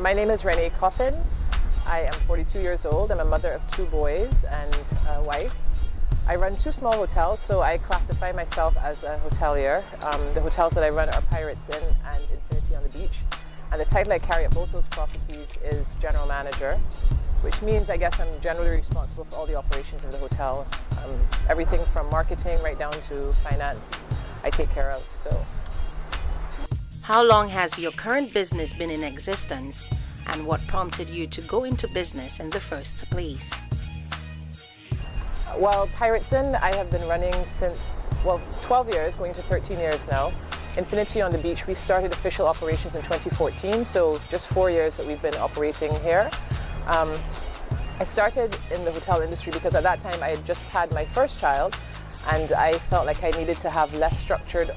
My name is Renee Coffin. I am 42 years old. I'm a mother of 2 boys and a wife. I run 2 small hotels, so I classify myself as a hotelier. The hotels that I run are Pirates Inn and Infinity on the Beach. And the title I carry at both those properties is General Manager, which means I guess I'm generally responsible for all the operations of the hotel. Everything from marketing right down to finance I take care of. How long has your current business been in existence, and what prompted you to go into business in the first place? Well, Pirates Inn I have been running since, 12 years, going to 13 years now. Infinity on the Beach, we started official operations in 2014, so just 4 years that we've been operating here. I started in the hotel industry because at that time I had just had my first child, and I felt like I needed to have less structured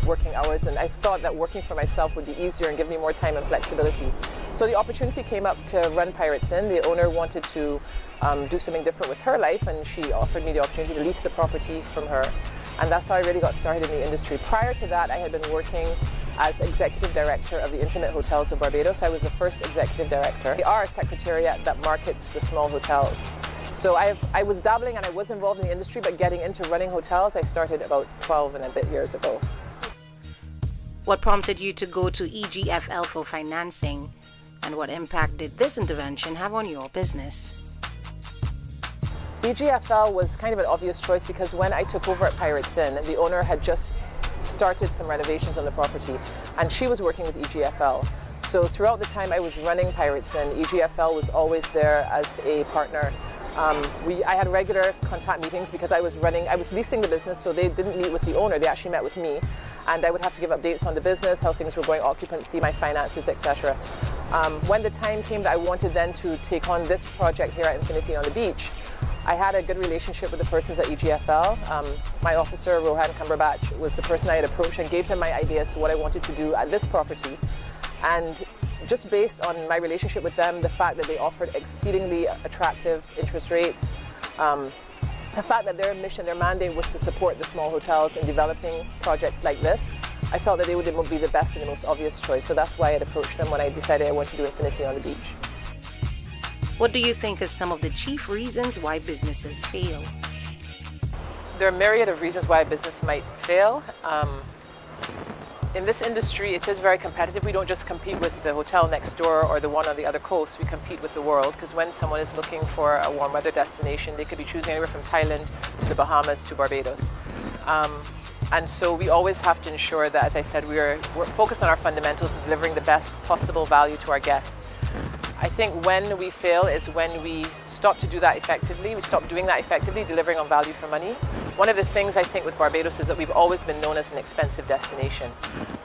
working hours, and I thought that working for myself would be easier and give me more time and flexibility. So the opportunity came up to run Pirates Inn. The owner wanted to do something different with her life, and she offered me the opportunity to lease the property from her. And that's how I really got started in the industry. Prior to that, I had been working as executive director of the Intimate Hotels of Barbados. I was the first executive director. We are a secretariat that markets the small hotels. So I was dabbling and I was involved in the industry, but getting into running hotels, I started about 12 and a bit years ago. What prompted you to go to EGFL for financing, and what impact did this intervention have on your business? EGFL was kind of an obvious choice because when I took over at Pirates Inn, the owner had just started some renovations on the property, and she was working with EGFL. So throughout the time I was running Pirates Inn, EGFL was always there as a partner. I had regular contact meetings because I was leasing the business, so they didn't meet with the owner, they actually met with me. And I would have to give updates on the business, how things were going, occupancy, my finances, etc. When the time came that I wanted then to take on this project here at Infinity on the Beach, I had a good relationship with the persons at EGFL. My officer, Rohan Cumberbatch, was the person I had approached and gave him my ideas to what I wanted to do at this property. And just based on my relationship with them, the fact that they offered exceedingly attractive interest rates, the fact that their mission, their mandate was to support the small hotels in developing projects like this, I felt that they would be the best and the most obvious choice. So that's why I had approached them when I decided I wanted to do Infinity on the Beach. What do you think are some of the chief reasons why businesses fail? There are a myriad of reasons why a business might fail. In this industry, it is very competitive. We don't just compete with the hotel next door or the one on the other coast. We compete with the world, because when someone is looking for a warm weather destination, they could be choosing anywhere from Thailand to the Bahamas to Barbados. And so we always have to ensure that, as I said, we're focused on our fundamentals and delivering the best possible value to our guests. I think when we fail is when we stop to do that effectively. We stop doing that effectively, delivering on value for money. One of the things I think with Barbados is that we've always been known as an expensive destination.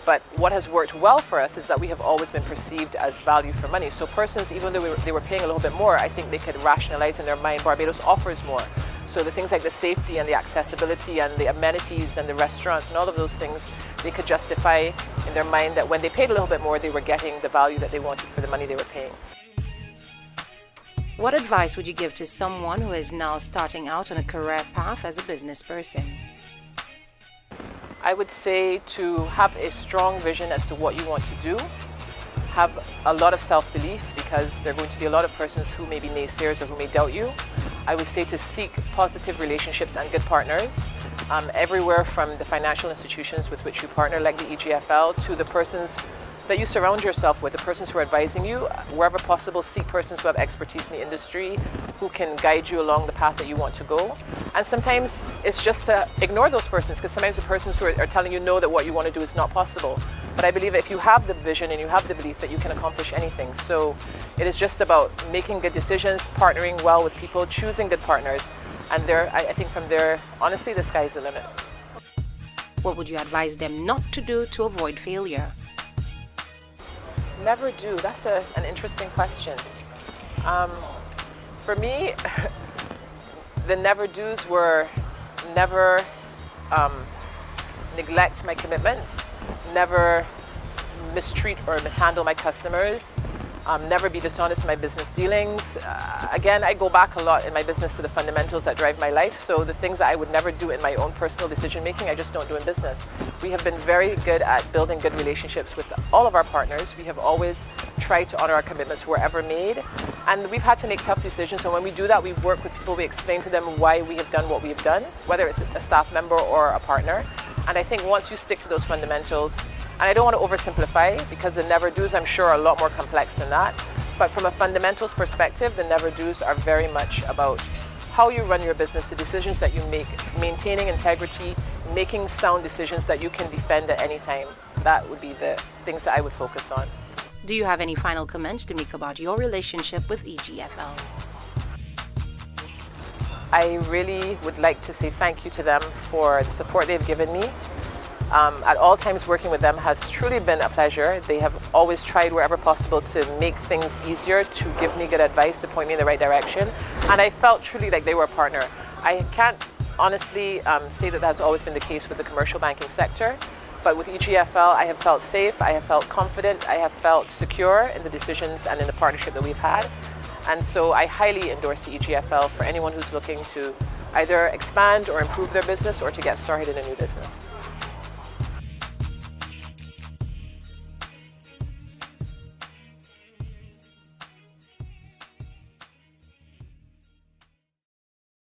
But what has worked well for us is that we have always been perceived as value for money. So persons, even though they were paying a little bit more, I think they could rationalize in their mind Barbados offers more. So the things like the safety and the accessibility and the amenities and the restaurants and all of those things, they could justify in their mind that when they paid a little bit more, they were getting the value that they wanted for the money they were paying. What advice would you give to someone who is now starting out on a career path as a business person? I would say to have a strong vision as to what you want to do. Have a lot of self-belief, because there are going to be a lot of persons who may be naysayers or who may doubt you. I would say to seek positive relationships and good partners, everywhere from the financial institutions with which you partner, like the EGFL, to the persons that you surround yourself with, the persons who are advising you. Wherever possible, seek persons who have expertise in the industry, who can guide you along the path that you want to go. And sometimes it's just to ignore those persons, because sometimes the persons who are telling you no, that what you want to do is not possible. But I believe if you have the vision and you have the belief, that you can accomplish anything. So it is just about making good decisions, partnering well with people, choosing good partners. And I think from there, honestly, the sky is the limit. What would you advise them not to do to avoid failure? Never do. That's an interesting question. For me, the never do's were never neglect my commitments, never mistreat or mishandle my customers, never be dishonest in my business dealings. Again, I go back a lot in my business to the fundamentals that drive my life. So the things that I would never do in my own personal decision making, I just don't do in business. We have been very good at building good relationships with all of our partners. We have always try to honor our commitments wherever made. And we've had to make tough decisions, and when we do that, we work with people, we explain to them why we have done what we have done, whether it's a staff member or a partner. And I think once you stick to those fundamentals, and I don't want to oversimplify because the never do's, I'm sure, are a lot more complex than that, but from a fundamentals perspective, the never do's are very much about how you run your business, the decisions that you make, maintaining integrity, making sound decisions that you can defend at any time. That would be the things that I would focus on. Do you have any final comments to make about your relationship with EGFL? I really would like to say thank you to them for the support they've given me. At all times, working with them has truly been a pleasure. They have always tried wherever possible to make things easier, to give me good advice, to point me in the right direction. And I felt truly like they were a partner. I can't honestly say that that's always been the case with the commercial banking sector. But with EGFL, I have felt safe, I have felt confident, I have felt secure in the decisions and in the partnership that we've had. And so I highly endorse the EGFL for anyone who's looking to either expand or improve their business or to get started in a new business.